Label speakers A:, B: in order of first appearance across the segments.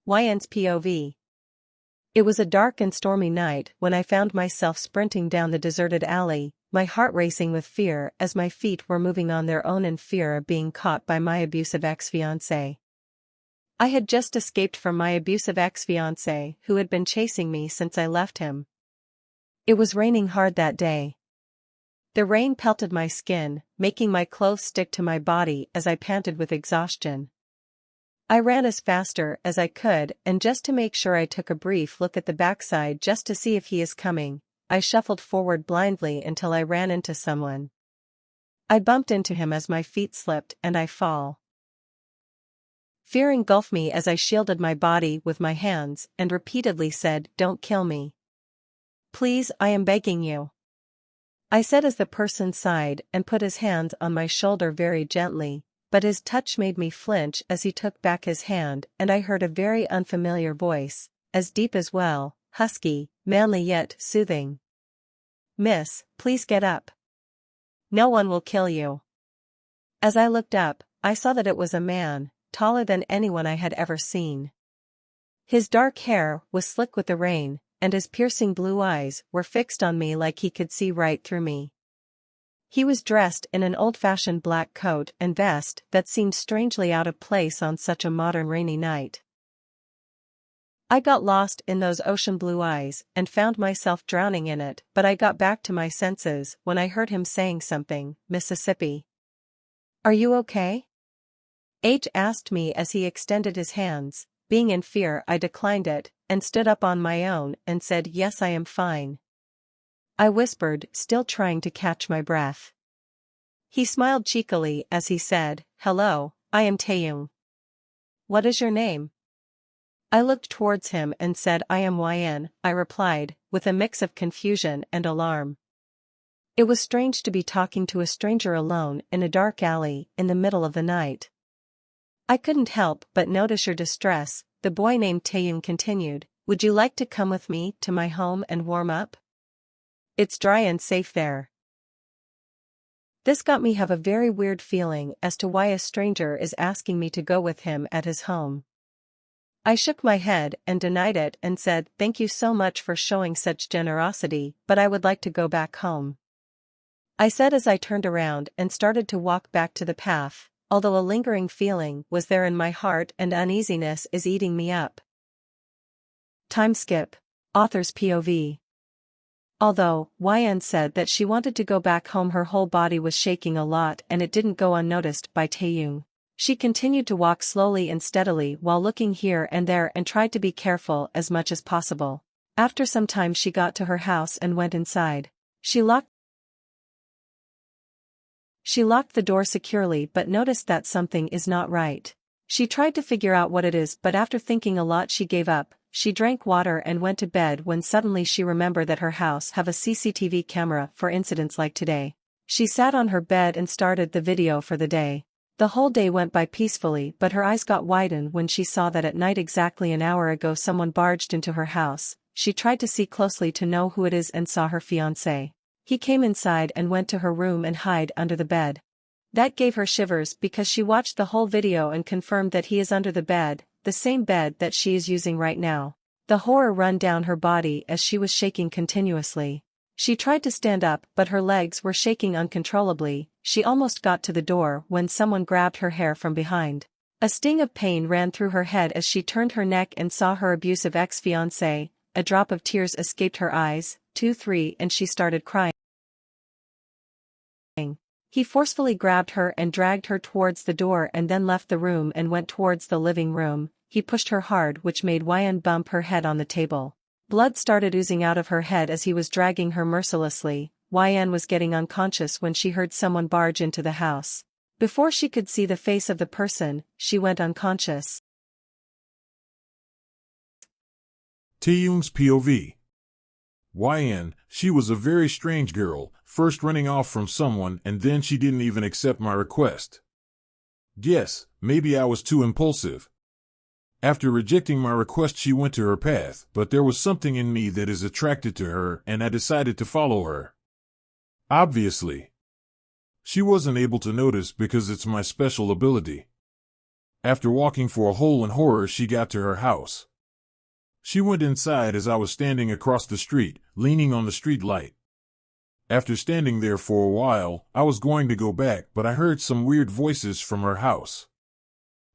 A: Yn's POV. It was a dark and stormy night when I found myself sprinting down the deserted alley, my heart racing with fear as my feet were moving on their own in fear of being caught by my abusive ex-fiance. I had just escaped from my abusive ex-fiance who had been chasing me since I left him. It was raining hard that day. The rain pelted my skin, making my clothes stick to my body as I panted with exhaustion. I ran as faster as I could, and just to make sure I took a brief look at the backside just to see if he is coming. I shuffled forward blindly until I ran into someone. I bumped into him as my feet slipped and I fall. Fear engulfed me as I shielded my body with my hands and repeatedly said, "Don't kill me. Please, I am begging you," I said as the person sighed and put his hands on my shoulder very gently, but his touch made me flinch as he took back his hand and I heard a very unfamiliar voice, as deep as well, husky, manly yet soothing. "Miss, please get up. No one will kill you." As I looked up, I saw that it was a man, taller than anyone I had ever seen. His dark hair was slick with the rain, and his piercing blue eyes were fixed on me like he could see right through me. He was dressed in an old-fashioned black coat and vest that seemed strangely out of place on such a modern rainy night. I got lost in those ocean blue eyes and found myself drowning in it, but I got back to my senses when I heard him saying something, "Mississippi. Are you okay?" H asked me as he extended his hands. Being in fear, I declined it, and stood up on my own and said, "Yes, I am fine," I whispered, still trying to catch my breath. He smiled cheekily as he said, "Hello, I am Taehyung. What is your name?" I looked towards him and said, "I am Yn," I replied, with a mix of confusion and alarm. It was strange to be talking to a stranger alone in a dark alley in the middle of the night. "I couldn't help but notice your distress," the boy named Taehyung continued. "Would you like to come with me to my home and warm up? It's dry and safe there." This got me have a very weird feeling as to why a stranger is asking me to go with him at his home. I shook my head and denied it and said, "Thank you so much for showing such generosity, but I would like to go back home," I said as I turned around and started to walk back to the path, although a lingering feeling was there in my heart and uneasiness is eating me up. Time skip. Author's POV. Although Yn said that she wanted to go back home, her whole body was shaking a lot and it didn't go unnoticed by Taehyung. She continued to walk slowly and steadily while looking here and there and tried to be careful as much as possible. After some time she got to her house and went inside. She locked the door securely but noticed that something is not right. She tried to figure out what it is, but after thinking a lot she gave up. She drank water and went to bed when suddenly she remembered that her house have a CCTV camera for incidents like today. She sat on her bed and started the video for the day. The whole day went by peacefully, but her eyes got widened when she saw that at night exactly an hour ago someone barged into her house. She tried to see closely to know who it is and saw her fiancé. He came inside and went to her room and hid under the bed. That gave her shivers because she watched the whole video and confirmed that he is under the bed, the same bed that she is using right now. The horror ran down her body as she was shaking continuously. She tried to stand up but her legs were shaking uncontrollably. She almost got to the door when someone grabbed her hair from behind. A sting of pain ran through her head as she turned her neck and saw her abusive ex-fiancé. A drop of tears escaped her eyes, 2-3, and she started crying. He forcefully grabbed her and dragged her towards the door and then left the room and went towards the living room. He pushed her hard, which made Yn bump her head on the table. Blood started oozing out of her head as he was dragging her mercilessly. Yn was getting unconscious when she heard someone barge into the house. Before she could see the face of the person, she went unconscious.
B: Taehyung's POV. Yn, she was a very strange girl, first running off from someone and then she didn't even accept my request. Yes, maybe I was too impulsive. After rejecting my request she went to her path, but there was something in me that is attracted to her and I decided to follow her. Obviously. She wasn't able to notice because it's my special ability. After walking for a hole in horror, she got to her house. She went inside as I was standing across the street, leaning on the street light. After standing there for a while, I was going to go back, but I heard some weird voices from her house.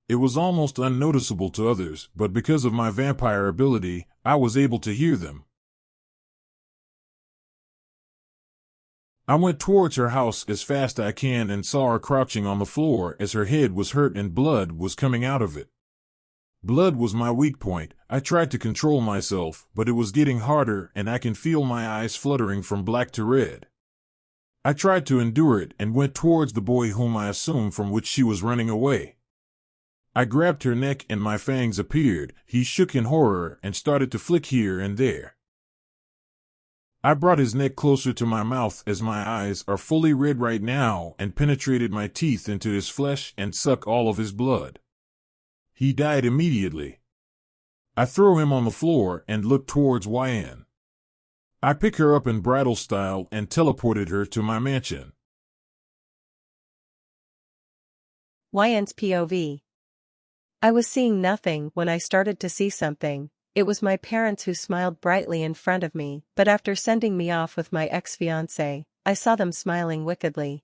B: It was almost unnoticeable to others, but because of my vampire ability, I was able to hear them. I went towards her house as fast as I can and saw her crouching on the floor as her head was hurt and blood was coming out of it. Blood was my weak point. I tried to control myself, but it was getting harder and I can feel my eyes fluttering from black to red. I tried to endure it and went towards the boy whom I assumed from which she was running away. I grabbed her neck and my fangs appeared. He shook in horror and started to flick here and there. I brought his neck closer to my mouth as my eyes are fully red right now and penetrated my teeth into his flesh and sucked all of his blood. He died immediately. I throw him on the floor and look towards Yn. I pick her up in bridal style and teleported her to my mansion.
A: Yn's POV. I was seeing nothing when I started to see something. It was my parents who smiled brightly in front of me, but after sending me off with my ex-fiance, I saw them smiling wickedly.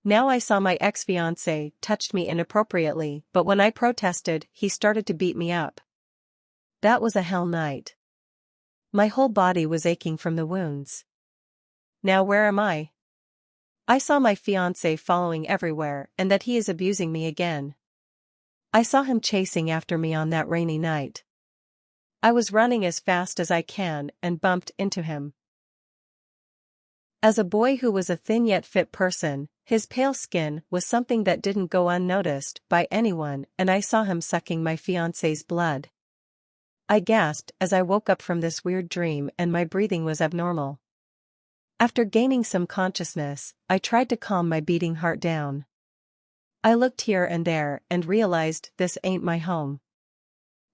A: Now I saw my ex-fiance touched me inappropriately, but when I protested, he started to beat me up. That was a hell night. My whole body was aching from the wounds. Now where am I? I saw my fiance following everywhere and that he is abusing me again. I saw him chasing after me on that rainy night. I was running as fast as I can and bumped into him. As a boy who was a thin yet fit person, his pale skin was something that didn't go unnoticed by anyone, and I saw him sucking my fiance's blood. I gasped as I woke up from this weird dream and my breathing was abnormal. After gaining some consciousness, I tried to calm my beating heart down. I looked here and there and realized this ain't my home.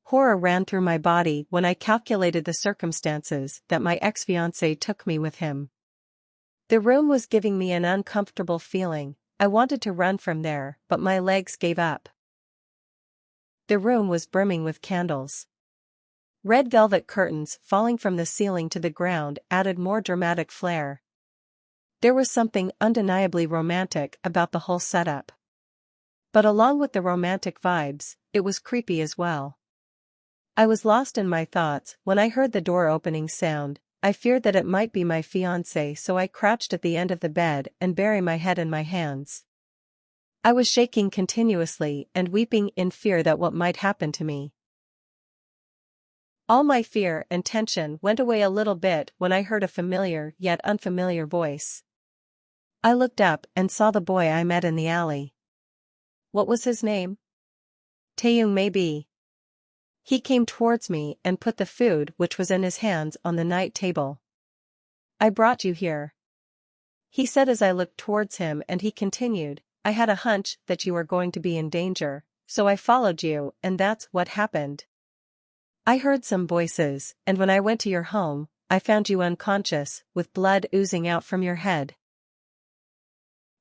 A: Horror ran through my body when I calculated the circumstances that my ex-fiancé took me with him. The room was giving me an uncomfortable feeling. I wanted to run from there, but my legs gave up. The room was brimming with candles. Red velvet curtains falling from the ceiling to the ground added more dramatic flair. There was something undeniably romantic about the whole setup. But along with the romantic vibes, it was creepy as well. I was lost in my thoughts when I heard the door opening sound. I feared that it might be my fiancé, so I crouched at the end of the bed and buried my head in my hands. I was shaking continuously and weeping in fear that what might happen to me. All my fear and tension went away a little bit when I heard a familiar yet unfamiliar voice. I looked up and saw the boy I met in the alley. What was his name? Taehyung maybe. He came towards me and put the food which was in his hands on the night table. I brought you here, he said as I looked towards him, and he continued, I had a hunch that you were going to be in danger, so I followed you, and that's what happened. I heard some voices, and when I went to your home, I found you unconscious, with blood oozing out from your head.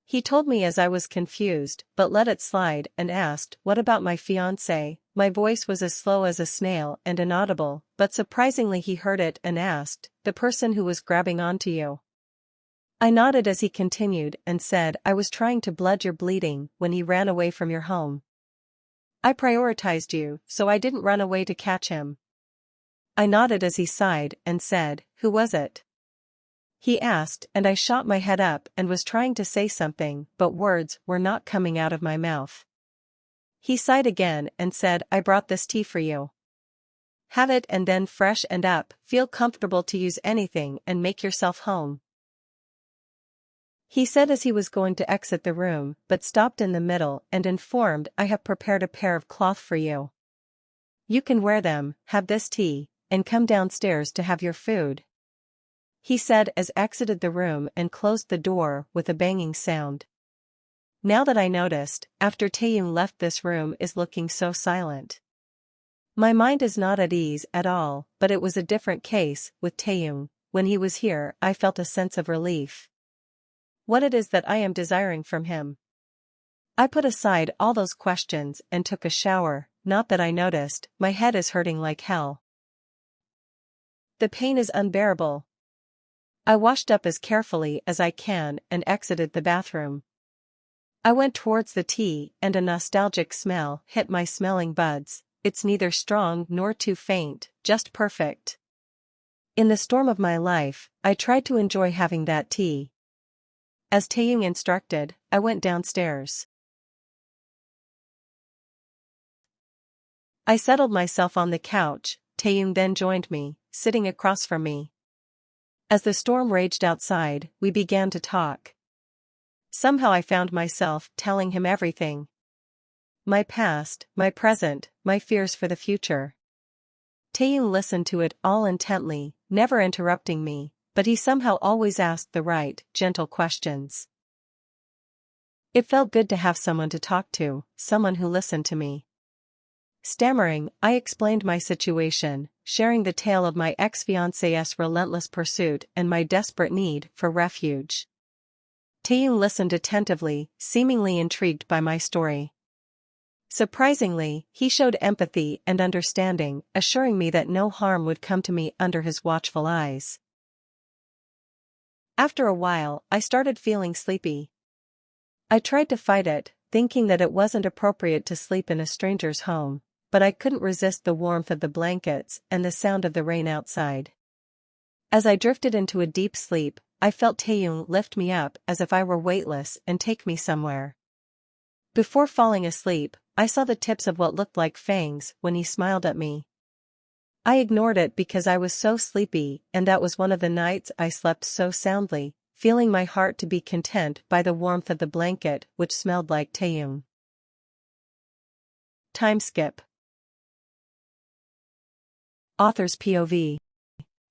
A: He told me as I was confused, but let it slide, and asked, what about my fiancé? My voice was as slow as a snail and inaudible, but surprisingly he heard it and asked, the person who was grabbing onto you. I nodded as he continued and said, I was trying to blood your bleeding when he ran away from your home. I prioritized you, so I didn't run away to catch him. I nodded as he sighed and said, who was it? He asked, and I shot my head up and was trying to say something, but words were not coming out of my mouth. He sighed again and said, I brought this tea for you. Have it and then fresh and up, feel comfortable to use anything and make yourself home. He said as he was going to exit the room, but stopped in the middle and informed, I have prepared a pair of cloth for you. You can wear them, have this tea, and come downstairs to have your food. He said as exited the room and closed the door with a banging sound. Now that I noticed, after Taehyung left, this room is looking so silent. My mind is not at ease at all, but it was a different case with Taehyung. When he was here, I felt a sense of relief. What it is that I am desiring from him. I put aside all those questions and took a shower. Not that I noticed, my head is hurting like hell. The pain is unbearable. I washed up as carefully as I can and exited the bathroom. I went towards the tea and a nostalgic smell hit my smelling buds. It's neither strong nor too faint, just perfect. In the storm of my life, I tried to enjoy having that tea. As Taehyung instructed, I went downstairs. I settled myself on the couch. Taehyung then joined me, sitting across from me. As the storm raged outside, we began to talk. Somehow I found myself telling him everything. My past, my present, my fears for the future. Taehyung listened to it all intently, never interrupting me, but he somehow always asked the right, gentle questions. It felt good to have someone to talk to, someone who listened to me. Stammering, I explained my situation, sharing the tale of my ex-fiance's relentless pursuit and my desperate need for refuge. Taehyung listened attentively, seemingly intrigued by my story. Surprisingly, he showed empathy and understanding, assuring me that no harm would come to me under his watchful eyes. After a while, I started feeling sleepy. I tried to fight it, thinking that it wasn't appropriate to sleep in a stranger's home, but I couldn't resist the warmth of the blankets and the sound of the rain outside. As I drifted into a deep sleep, I felt Taehyung lift me up as if I were weightless and take me somewhere. Before falling asleep, I saw the tips of what looked like fangs when he smiled at me. I ignored it because I was so sleepy, and that was one of the nights I slept so soundly, feeling my heart to be content by the warmth of the blanket which smelled like Taehyung. Time skip. Author's POV.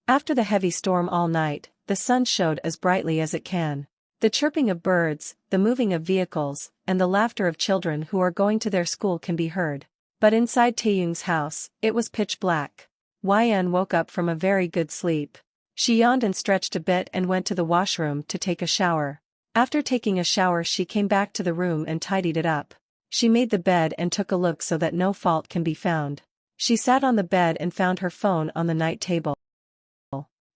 A: After the heavy storm all night, the sun showed as brightly as it can. The chirping of birds, the moving of vehicles, and the laughter of children who are going to their school can be heard. But inside Taehyung's house, it was pitch black. Yn woke up from a very good sleep. She yawned and stretched a bit and went to the washroom to take a shower. After taking a shower, she came back to the room and tidied it up. She made the bed and took a look so that no fault can be found. She sat on the bed and found her phone on the night table.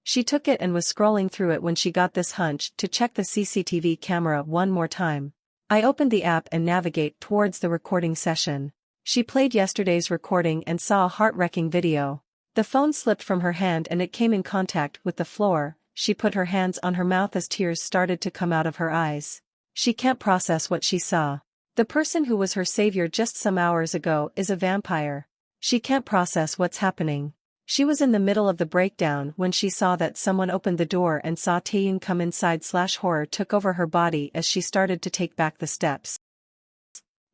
A: She took it and was scrolling through it when she got this hunch to check the CCTV camera one more time. I opened the app and navigate towards the recording session. She played yesterday's recording and saw a heart-wrecking video. The phone slipped from her hand and it came in contact with the floor. She put her hands on her mouth as tears started to come out of her eyes. She can't process what she saw. The person who was her savior just some hours ago is a vampire. She can't process what's happening. She was in the middle of the breakdown when she saw that someone opened the door and saw Taehyung come inside. Horror took over her body as she started to take back the steps.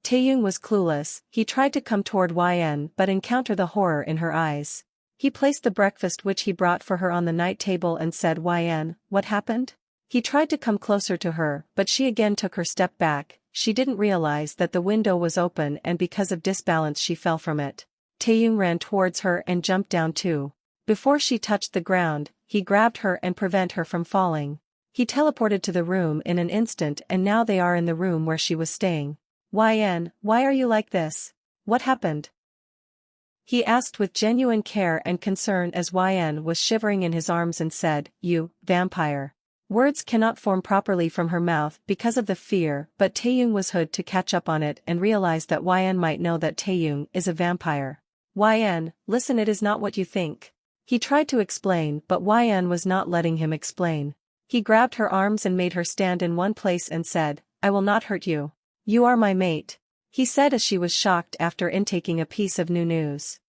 A: Taehyung was clueless. He tried to come toward Yn but encountered the horror in her eyes. He placed the breakfast which he brought for her on the night table and said, "Yn, what happened?" He tried to come closer to her, but she again took her step back. She didn't realize that the window was open and because of disbalance she fell from it. Taehyung ran towards her and jumped down too. Before she touched the ground, he grabbed her and prevented her from falling. He teleported to the room in an instant and now they are in the room where she was staying. "Yn, why are you like this? What happened?" He asked with genuine care and concern as Yn was shivering in his arms and said, "You, vampire." Words cannot form properly from her mouth because of the fear, but Taehyung was hood to catch up on it and realize that Yn might know that Taehyung is a vampire. "Yn, listen, it is not what you think." He tried to explain but Yn was not letting him explain. He grabbed her arms and made her stand in one place and said, "I will not hurt you. You are my mate," he said as she was shocked after intaking a piece of new news.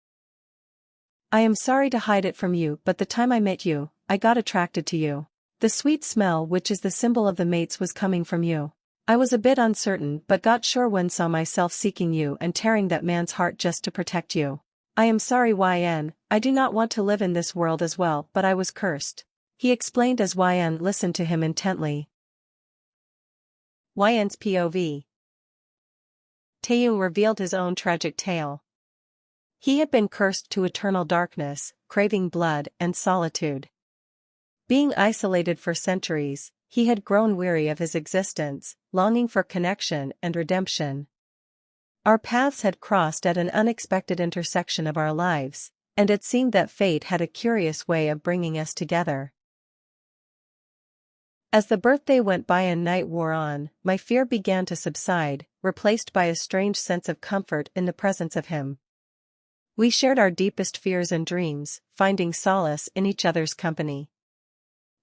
A: "I am sorry to hide it from you, but the time I met you, I got attracted to you. The sweet smell which is the symbol of the mates was coming from you. I was a bit uncertain but got sure when saw myself seeking you and tearing that man's heart just to protect you. I am sorry Yn, I do not want to live in this world as well but I was cursed," he explained as Yn listened to him intently. Yn's POV. Taehyung revealed his own tragic tale. He had been cursed to eternal darkness, craving blood and solitude. Being isolated for centuries, He had grown weary of his existence, longing for connection and redemption. Our paths had crossed at an unexpected intersection of our lives, and it seemed that fate had a curious way of bringing us together. As the birthday went by and night wore on, my fear began to subside, replaced by a strange sense of comfort in the presence of him. We shared our deepest fears and dreams, finding solace in each other's company.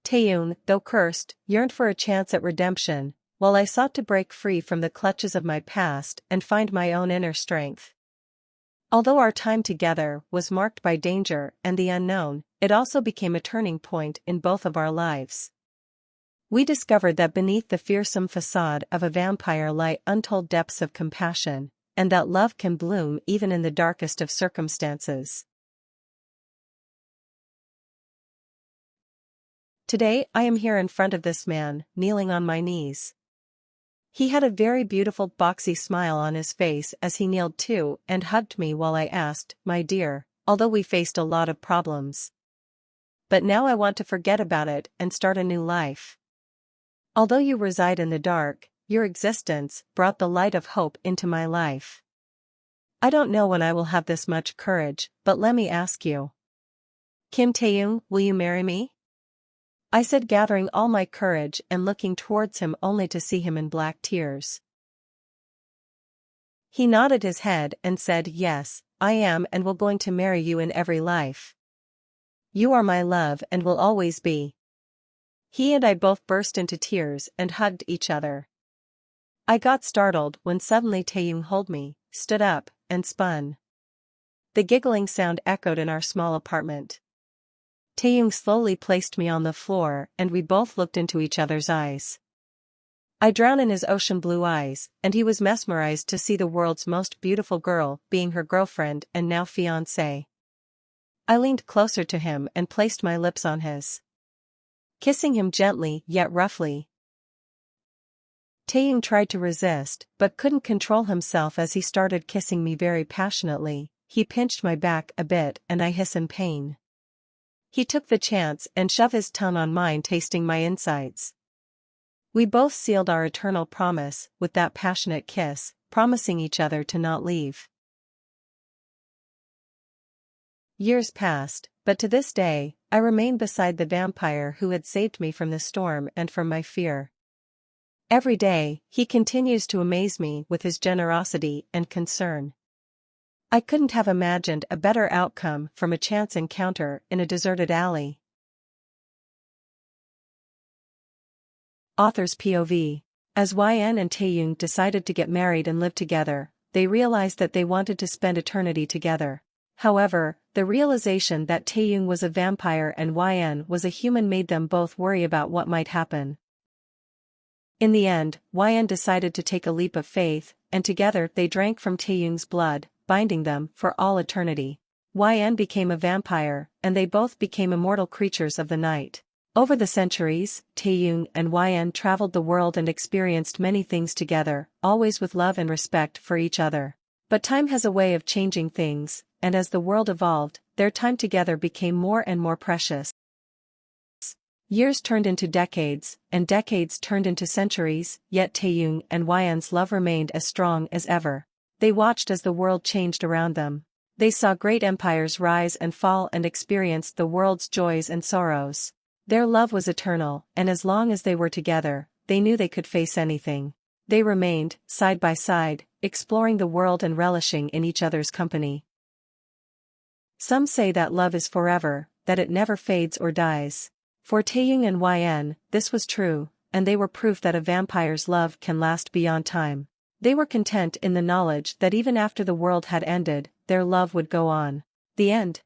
A: Taehyung, though cursed, yearned for a chance at redemption, while I sought to break free from the clutches of my past and find my own inner strength. Although our time together was marked by danger and the unknown, it also became a turning point in both of our lives. We discovered that beneath the fearsome facade of a vampire lie untold depths of compassion, and that love can bloom even in the darkest of circumstances. Today I am here in front of this man, kneeling on my knees. He had a very beautiful boxy smile on his face as he kneeled too and hugged me while I asked, "My dear, although we faced a lot of problems. But now I want to forget about it and start a new life. Although you reside in the dark, your existence brought the light of hope into my life. I don't know when I will have this much courage, but let me ask you. Kim Taehyung, will you marry me?" I said, gathering all my courage and looking towards him only to see him in black tears. He nodded his head and said, "Yes, I am and will going to marry you in every life. You are my love and will always be." He and I both burst into tears and hugged each other. I got startled when suddenly Taehyung held me, stood up, and spun. The giggling sound echoed in our small apartment. Taehyung slowly placed me on the floor and we both looked into each other's eyes. I drowned in his ocean blue eyes, and he was mesmerized to see the world's most beautiful girl being her girlfriend and now fiancée. I leaned closer to him and placed my lips on his, kissing him gently yet roughly. Taehyung tried to resist, but couldn't control himself as he started kissing me very passionately. He pinched my back a bit and I hissed in pain. He took the chance and shoved his tongue on mine, tasting my insides. We both sealed our eternal promise with that passionate kiss, promising each other to not leave. Years passed, but to this day, I remain beside the vampire who had saved me from the storm and from my fear. Every day, he continues to amaze me with his generosity and concern. I couldn't have imagined a better outcome from a chance encounter in a deserted alley. Author's POV. As Yn and Taehyung decided to get married and live together, they realized that they wanted to spend eternity together. However, the realization that Taehyung was a vampire and Yn was a human made them both worry about what might happen. In the end, Yn decided to take a leap of faith, and together they drank from Taehyung's blood, binding them for all eternity. Yn became a vampire, and they both became immortal creatures of the night. Over the centuries, Taehyung and Yn traveled the world and experienced many things together, always with love and respect for each other. But time has a way of changing things, and as the world evolved, their time together became more and more precious. Years turned into decades, and decades turned into centuries, yet Taehyung andYn's love remained as strong as ever. They watched as the world changed around them. They saw great empires rise and fall and experienced the world's joys and sorrows. Their love was eternal, and as long as they were together, they knew they could face anything. They remained, side by side, exploring the world and relishing in each other's company. Some say that love is forever, that it never fades or dies. For Taehyung and Yn, this was true, and they were proof that a vampire's love can last beyond time. They were content in the knowledge that even after the world had ended, their love would go on. The end.